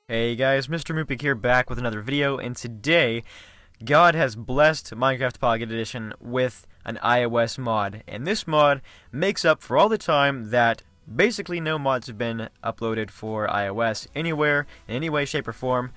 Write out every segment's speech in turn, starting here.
Hey guys, MrMoopig here, back with another video, and today God has blessed Minecraft Pocket Edition with an iOS mod, and this mod makes up for all the time that basically no mods have been uploaded for iOS anywhere, in any way, shape, or form.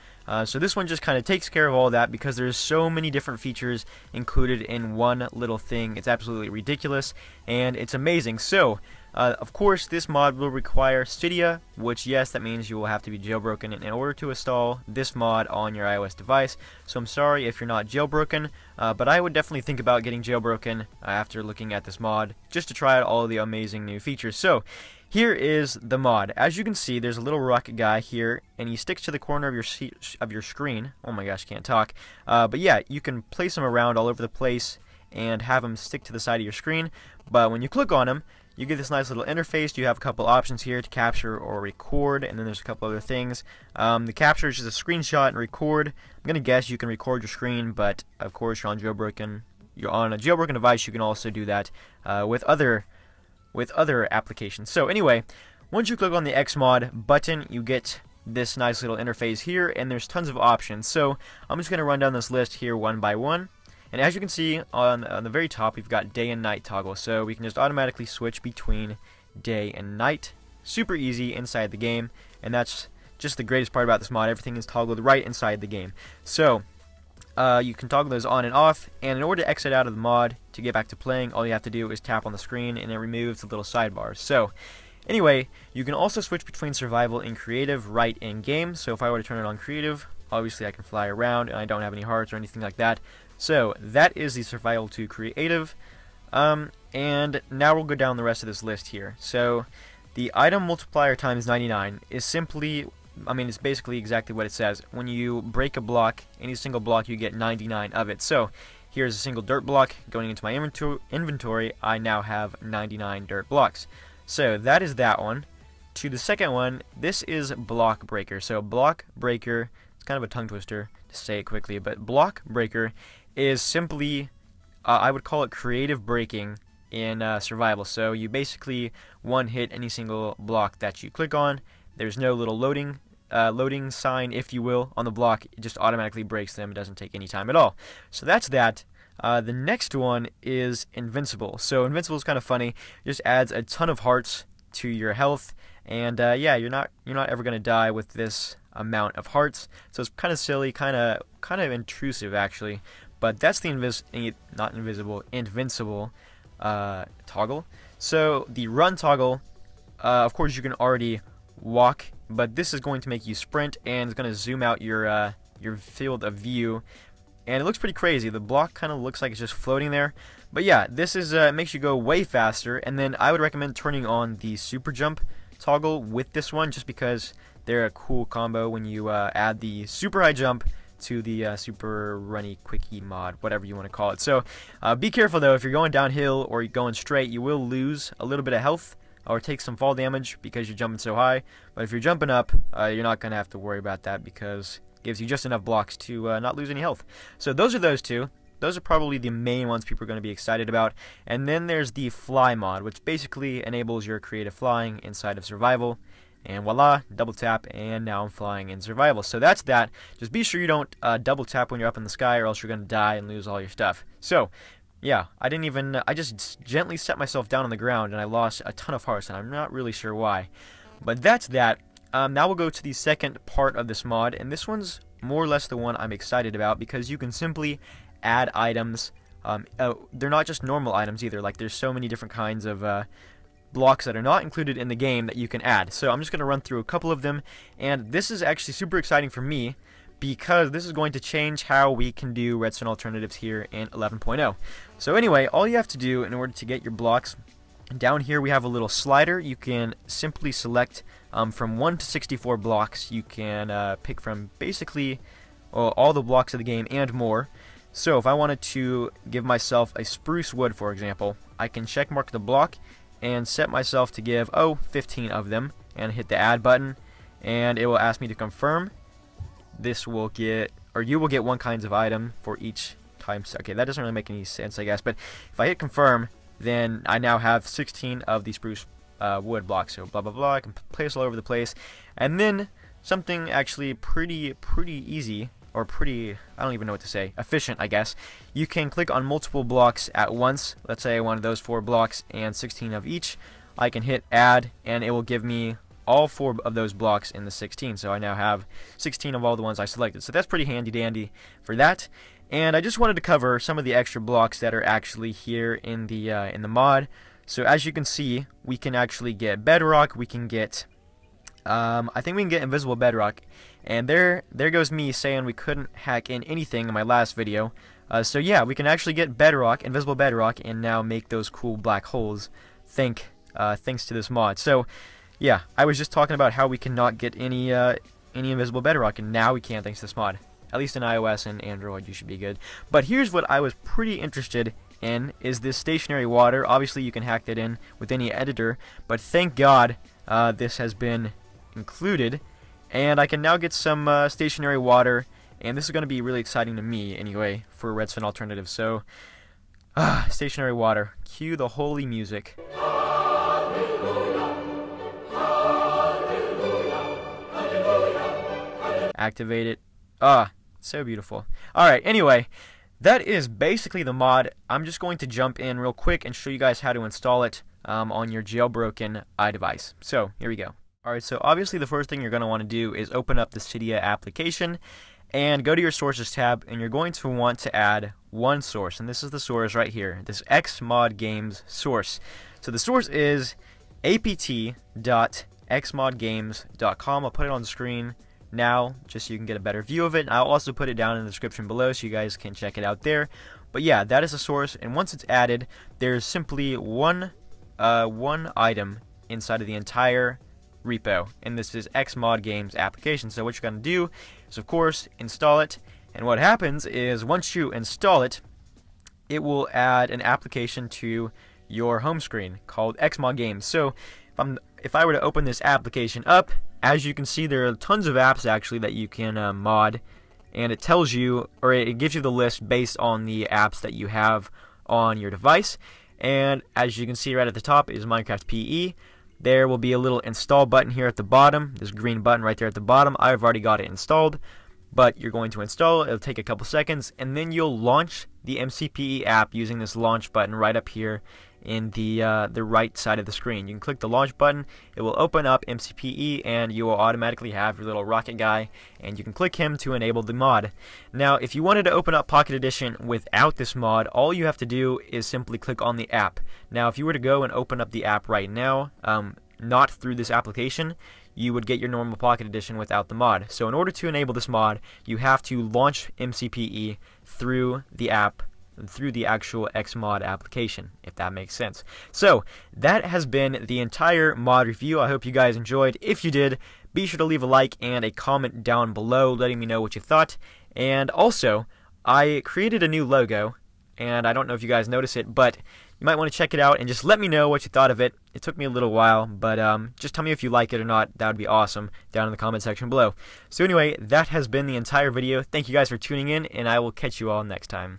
So this one just kind of takes care of all that because there's so many different features included in one little thing. It's absolutely ridiculous, and it's amazing. So, of course, this mod will require Cydia, which, yes, that means you will have to be jailbroken in order to install this mod on your iOS device. So I'm sorry if you're not jailbroken, but I would definitely think about getting jailbroken after looking at this mod, just to try out all of the amazing new features. So, here is the mod. As you can see, there's a little rocket guy here, and he sticks to the corner of your screen. Oh my gosh, can't talk. But yeah, you can place him around all over the place and have him stick to the side of your screen. But when you click on him, you get this nice little interface. You have a couple options here to capture or record, and then there's a couple other things. The capture is just a screenshot, and record, I'm gonna guess you can record your screen, but of course you're on a jailbroken device. You can also do that with other applications. So anyway, once you click on the Xmod button, you get this nice little interface here, and there's tons of options. So I'm just going to run down this list here one by one. And as you can see on the very top, we've got day and night toggle. So we can just automatically switch between day and night. Super easy inside the game, and that's just the greatest part about this mod. Everything is toggled right inside the game. So you can toggle those on and off, and in order to exit out of the mod to get back to playing, all you have to do is tap on the screen and it removes the little sidebars. So anyway, you can also switch between survival and creative right in game. So if I were to turn it on creative, obviously I can fly around and I don't have any hearts or anything like that. So that is the survival to creative. And now we'll go down the rest of this list here. So the item multiplier times 99 is simply, it's basically exactly what it says. When you break a block, any single block, you get 99 of it. So here's a single dirt block going into my inventory. I now have 99 dirt blocks. So that is that one. To the second one, this is block breaker. So block breaker, it's kind of a tongue twister to say it quickly, but block breaker is simply, I would call it creative breaking in survival. So you basically one hit any single block that you click on. There's no little loading sign, if you will, on the block. It just automatically breaks them. It doesn't take any time at all. So that's that. The next one is invincible. So invincible is kind of funny. It just adds a ton of hearts to your health, and yeah, you're not ever gonna die with this amount of hearts. So it's kind of silly, kind of intrusive actually. But that's the invincible toggle. So the run toggle, of course, you can already walk, but this is going to make you sprint, and it's going to zoom out your field of view, and it looks pretty crazy. The block kind of looks like it's just floating there, but yeah, this is makes you go way faster. And then I would recommend turning on the super jump toggle with this one, just because they're a cool combo when you add the super high jump to the super runny quickie mod, whatever you want to call it. So be careful though. If you're going downhill or you're going straight, you will lose a little bit of health or take some fall damage because you're jumping so high. But if you're jumping up, you're not going to have to worry about that because it gives you just enough blocks to not lose any health. So those are those two. Those are probably the main ones people are going to be excited about. And then there's the fly mod, which basically enables your creative flying inside of survival. And voila, double tap, and now I'm flying in survival. So that's that. Just be sure you don't double tap when you're up in the sky, or else you're going to die and lose all your stuff. So yeah, I just gently set myself down on the ground, and I lost a ton of hearts, and I'm not really sure why. But that's that. Now we'll go to the second part of this mod, and this one's more or less the one I'm excited about, because you can simply add items. They're not just normal items either. Like, there's so many different kinds of blocks that are not included in the game that you can add. So I'm just going to run through a couple of them, and this is actually super exciting for me, because this is going to change how we can do redstone alternatives here in 11.0. So anyway, all you have to do in order to get your blocks, down here we have a little slider. You can simply select from 1 to 64 blocks. You can pick from basically all the blocks of the game and more. So if I wanted to give myself a spruce wood, for example, I can check mark the block and set myself to give 15 of them, and hit the add button, and it will ask me to confirm. This will get, or you will get one kinds of item for each time. Okay, that doesn't really make any sense, I guess, but if I hit confirm, then I now have 16 of the spruce wood blocks. So blah blah blah, I can place all over the place, and then something actually pretty easy, or pretty, I don't even know what to say, efficient, I guess. You can click on multiple blocks at once. Let's say I wanted those 4 blocks and 16 of each. I can hit add, and it will give me all 4 of those blocks in the 16. So I now have 16 of all the ones I selected. So that's pretty handy dandy for that. And I just wanted to cover some of the extra blocks that are actually here in the mod. So as you can see, we can actually get bedrock. We can get, I think we can get invisible bedrock. And there goes me saying we couldn't hack in anything in my last video. So yeah, we can actually get bedrock, invisible bedrock, and now make those cool black holes. Thanks to this mod. So yeah, I was just talking about how we cannot get any invisible bedrock, and now we can thanks to this mod. At least in iOS and Android, you should be good. But here's what I was pretty interested in, is this stationary water. Obviously, you can hack that in with any editor, but thank God this has been included, and I can now get some stationary water, and this is going to be really exciting to me anyway for Redstone Alternative. So, stationary water. Cue the holy music. Activate it. So beautiful. Alright, anyway, that is basically the mod. I'm just going to jump in real quick and show you guys how to install it on your jailbroken iDevice. So, here we go. Alright, so obviously the first thing you're going to want to do is open up the Cydia application and go to your Sources tab, and you're going to want to add one source, and this is the source right here, this xmodgames source. So the source is apt.xmodgames.com. I'll put it on the screen now just so you can get a better view of it. I'll also put it down in the description below so you guys can check it out there. But yeah, that is the source, and once it's added, there's simply one item inside of the entire repo, and this is xmodgames application. So what you're going to do is, of course, install it, and what happens is once you install it, it will add an application to your home screen called xmodgames. So if I were to open this application up, as you can see, there are tons of apps actually that you can mod, and it tells you, or it gives you the list based on the apps that you have on your device. And as you can see right at the top is Minecraft PE. There will be a little install button here at the bottom, this green button right there at the bottom. I've already got it installed, but you're going to install it. It'll take a couple seconds, and then you'll launch the MCPE app using this launch button right up here in the right side of the screen. You can click the launch button, it will open up MCPE, and you will automatically have your little rocket guy, and you can click him to enable the mod. Now, if you wanted to open up Pocket Edition without this mod, all you have to do is simply click on the app. Now, if you were to go and open up the app right now, not through this application, you would get your normal Pocket Edition without the mod. So in order to enable this mod, you have to launch MCPE through the app, through the actual Xmod application, if that makes sense. So that has been the entire mod review. I hope you guys enjoyed. If you did, be sure to leave a like and a comment down below letting me know what you thought. And also, I created a new logo, and I don't know if you guys noticed it, but you might want to check it out and just let me know what you thought of it. It took me a little while, but just tell me if you like it or not. That would be awesome down in the comment section below. So anyway, that has been the entire video. Thank you guys for tuning in, and I will catch you all next time.